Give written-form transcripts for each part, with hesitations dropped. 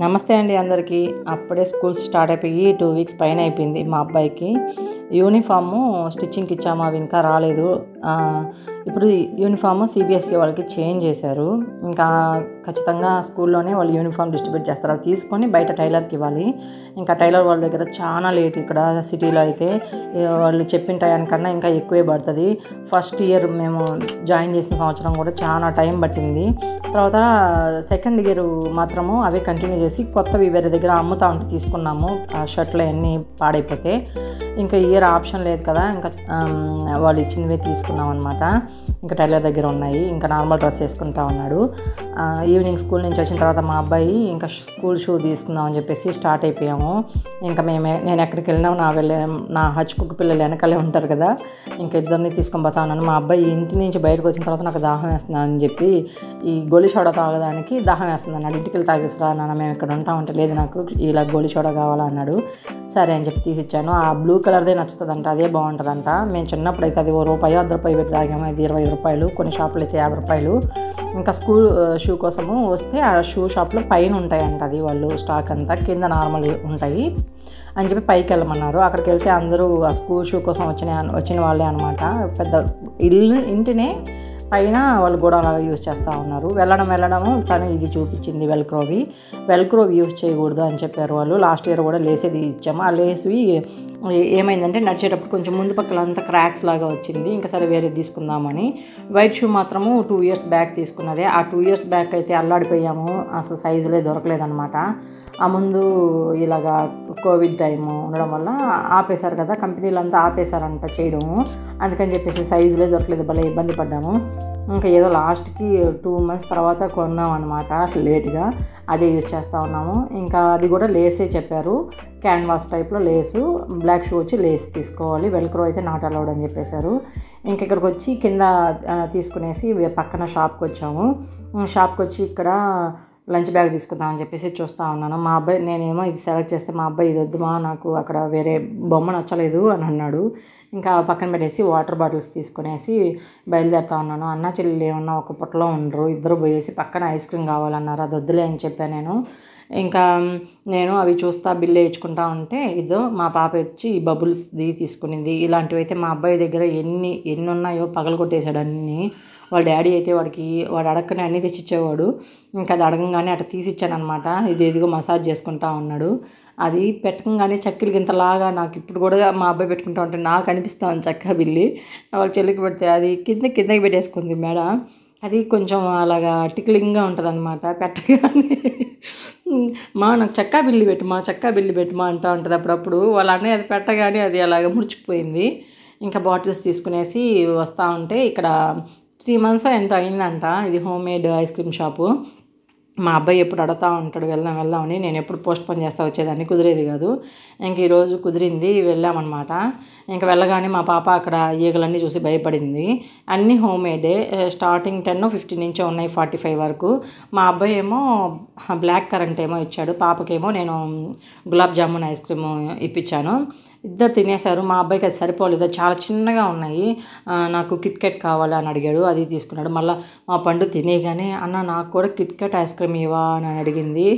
నమస్తే అండి అందరికీ. అప్పుడే స్కూల్స్ స్టార్ట్ అయిపోయి 2 వీక్స్ పైన అయిపోయింది. మా అబ్బాయికి యూనిఫాము స్టిచ్చింగ్కి ఇచ్చాము, అవి ఇంకా రాలేదు. ఇప్పుడు యూనిఫాము సిబిఎస్ఈ వాళ్ళకి చేంజ్ చేశారు. ఇంకా ఖచ్చితంగా స్కూల్లోనే వాళ్ళు యూనిఫామ్ డిస్ట్రిబ్యూట్ చేస్తారు. అవి తీసుకొని బయట టైలర్కి ఇవ్వాలి. ఇంకా టైలర్ వాళ్ళ దగ్గర చాలా లేట్. ఇక్కడ సిటీలో అయితే వాళ్ళు చెప్పిన టయానికన్నా ఇంకా ఎక్కువే పడుతుంది. ఫస్ట్ ఇయర్ మేము జాయిన్ చేసిన సంవత్సరం కూడా చాలా టైం పట్టింది. తర్వాత సెకండ్ ఇయర్ మాత్రము అవే కంటిన్యూ చేసి కొత్తవి వేరే దగ్గర అమ్ముతా ఉంటే తీసుకున్నాము. ఆ షర్ట్లు అన్నీ పాడైపోతే ఇంకా ఇయర్ ఆప్షన్ లేదు కదా, ఇంకా వాళ్ళు ఇచ్చినవే తీసుకున్నాం అనమాట. ఇంకా టైలర్ దగ్గర ఉన్నాయి. ఇంకా నార్మల్ డ్రెస్ వేసుకుంటా ఉన్నాడు. ఈవినింగ్ స్కూల్ నుంచి వచ్చిన తర్వాత మా అబ్బాయి ఇంకా స్కూల్ షూ తీసుకుందాం అని చెప్పేసి స్టార్ట్ అయిపోయాము. ఇంకా నేను ఎక్కడికి వెళ్ళినా నా హచ్చుకుక్క పిల్లలు వెనకాలే ఉంటారు కదా, ఇంకా ఇద్దరిని తీసుకొని పోతా ఉన్నాను. మా అబ్బాయి ఇంటి నుంచి బయటకు వచ్చిన తర్వాత నాకు దాహం వేస్తుంది అని చెప్పి ఈ గోళీ సోడా తాగడానికి దాహం వేస్తుంది అన్నాడు. ఇంటికి వెళ్ళి తాగేసిరా నాన్న, మేము ఇక్కడ ఉంటామంటే లేదు నాకు ఇలా గోళీ సోడా కావాలన్నాడు. సరే అని చెప్పి తీసిచ్చాను. ఆ బ్లూ కలర్దే నచ్చుతుందంట, అదే బాగుంటుందంట. మేము చిన్నప్పుడు అయితే అది ₹1 ₹1 పెట్టి తాగాము. అది ₹25, కొన్ని షాపులు అయితే ₹50. ఇంకా స్కూల్ షూ కోసము వస్తే ఆ షూ షాప్లో పైన ఉంటాయంట, అది వాళ్ళు స్టాక్ అంతా, కింద నార్మల్ ఉంటాయి అని చెప్పి పైకి వెళ్ళమన్నారు. అక్కడికి వెళ్తే అందరూ ఆ స్కూల్ షూ కోసం వచ్చిన వాళ్ళే అనమాట. పెద్ద ఇంటినే పైన వాళ్ళు కూడా అలాగా యూజ్ చేస్తూ ఉన్నారు. వెళ్ళడము తను ఇది చూపించింది, వెల్క్రోవి యూజ్ చేయకూడదు అని చెప్పారు వాళ్ళు. లాస్ట్ ఇయర్ కూడా లేసేది ఇచ్చాము. ఆ లేస్వి ఏమైందంటే నడిచేటప్పుడు కొంచెం ముందు పక్కల అంతా క్రాక్స్ లాగా వచ్చింది. ఇంకా సరే వేరే తీసుకుందామని వైట్ షూ మాత్రము 2 ఇయర్స్ బ్యాక్ తీసుకున్నదే. ఆ 2 ఇయర్స్ బ్యాక్ అయితే అల్లాడిపోయాము, అసలు సైజులే దొరకలేదనమాట. ఆ ముందు ఇలాగా కోవిడ్ టైము ఉండడం వల్ల ఆపేశారు కదా, కంపెనీలు అంతా ఆపేశారంట చేయడము. అందుకని చెప్పేసి సైజులే దొరకలేదు, భలే ఇబ్బంది పడ్డాము. ఇంకా ఏదో లాస్ట్కి 2 మంత్స్ తర్వాత కొన్నాం అనమాట, లేట్గా. అదే యూజ్ చేస్తూ ఉన్నాము. ఇంకా అది కూడా లేసే చెప్పారు, క్యాన్వాస్ టైప్లో లేసు. బ్లాక్ షూ వచ్చి లేస్ తీసుకోవాలి, వెల్క్రో అయితే నాట్ అలౌడ్ అని చెప్పేశారు. ఇంక ఇక్కడికి వచ్చి కింద తీసుకునేసి పక్కన షాప్కి వచ్చాము. షాప్కి వచ్చి ఇక్కడ లంచ్ బ్యాగ్ తీసుకుందామని చెప్పేసి చూస్తూ ఉన్నాను. మా అబ్బాయి, నేనేమో ఇది సెలెక్ట్ చేస్తే మా అబ్బాయి ఇది వద్దుమా, నాకు అక్కడ వేరే బొమ్మ నచ్చలేదు అని అన్నాడు. ఇంకా పక్కన పెట్టేసి వాటర్ బాటిల్స్ తీసుకునేసి బయలుదేరుతా ఉన్నాను. అన్న చెల్లెలు ఏమన్నా ఒక పుట్టలో ఉండరు, ఇద్దరు పోయేసి పక్కన ఐస్ క్రీమ్ కావాలన్నారు. అది వద్దులే అని చెప్పాను నేను. ఇంకా నేను అవి చూస్తా బిల్లు వేయించుకుంటా ఉంటే ఇదో మా పాప వచ్చి బబుల్స్ది తీసుకునింది. ఇలాంటివి అయితే మా అబ్బాయి దగ్గర ఎన్ని ఉన్నాయో పగలగొట్టేశాడు అన్నీ. వాళ్ళ డాడీ అయితే వాడు అడగనే అన్నీ తెచ్చిచ్చేవాడు. ఇంకా అది అడగంగానే అట్లా తీసిచ్చాను అనమాట. ఇది ఎదిగో మసాజ్ చేసుకుంటా ఉన్నాడు. అది పెట్టకంగానే చక్కెలు గింతలాగా నాకు ఇప్పుడు కూడా మా అబ్బాయి పెట్టుకుంటా ఉంటే నాకు అనిపిస్తాను చక్క బిల్లి. వాళ్ళ చెల్లికి పెడితే అది కిందకి పెట్టేసుకుంది మేడ. అది కొంచెం అలాగా టిక్లింగ్గా ఉంటుంది అనమాట. పెట్టగానే నాకు చక్కా బిల్లి పెట్టుమా అంటూ ఉంటుంది అప్పుడప్పుడు. వాళ్ళ అన్నయ్య అది పెట్టగానే అది అలాగ ముడిచిపోయింది. ఇంకా బాటిల్స్ తీసుకునేసి వస్తూ ఉంటే ఇక్కడ 3 months ఎంతో అయిందంట. ఇది home made ice cream shop. మా అబ్బాయి ఎప్పుడు అడుగుతూ ఉంటాడు వెళ్దామని. నేను ఎప్పుడు పోస్ట్పోన్ చేస్తూ వచ్చేదాన్ని, కుదిరేది కాదు. ఇంక ఈరోజు కుదిరింది, వెళ్ళామన్నమాట. ఇంక వెళ్ళగానే మా పాప అక్కడ ఈగలన్నీ చూసి భయపడింది. అన్నీ హోమ్ మేడే, స్టార్టింగ్ 10-15 నుంచే ఉన్నాయి, 45 వరకు. మా అబ్బాయి ఏమో బ్లాక్ కరెంట్ ఏమో ఇచ్చాడు, పాపకేమో నేను గులాబ్ జామున్ ఐస్ క్రీమ్ ఇప్పించాను. ఇద్దరు తినేశారు. మా అబ్బాయికి అది సరిపోలేదు, చాలా చిన్నగా ఉన్నాయి. నాకు కిట్ క్యాట్ కావాలి అని అడిగాడు, అది తీసుకున్నాడు. మళ్ళీ మా పండు తినేగానే అన్న నాకు కూడా కిట్ క్యాట్ ఐస్ క్రీమ్ ఇవ్వా అని అడిగింది.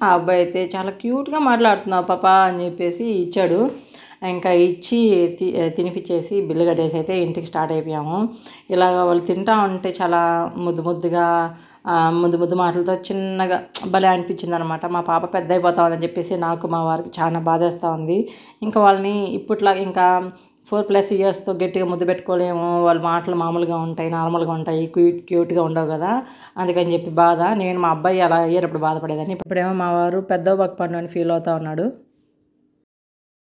ఆ అబ్బాయి అయితే చాలా క్యూట్గా మాట్లాడుతున్నావు పాపా అని చెప్పేసి ఇచ్చాడు. ఇంకా ఇచ్చి తినిపించేసి బిల్లు కట్టేసి అయితే ఇంటికి స్టార్ట్ అయిపోయాము. ఇలాగ వాళ్ళు తింటా ఉంటే చాలా ముద్దు మాటలతో చిన్నగా భలే అనిపించింది అనమాట. మా పాప పెద్ద అయిపోతా ఉందని చెప్పేసి నాకు మా వారికి చాలా బాధేస్తూ ఉంది. ఇంకా వాళ్ళని ఇప్పట్లో ఇంకా 4+ yearsతో గట్టిగా ముద్దు పెట్టుకోలేము. వాళ్ళ మాటలు మామూలుగా ఉంటాయి, నార్మల్గా ఉంటాయి, క్యూట్గా ఉండవు కదా, అందుకని చెప్పి బాధ. నేను మా అబ్బాయి అలా అయ్యేటప్పుడు బాధపడేదాన్ని. ఇప్పుడేమో మా వారు పెద్ద బక్ పండు అని ఫీల్ అవుతూ ఉన్నాడు.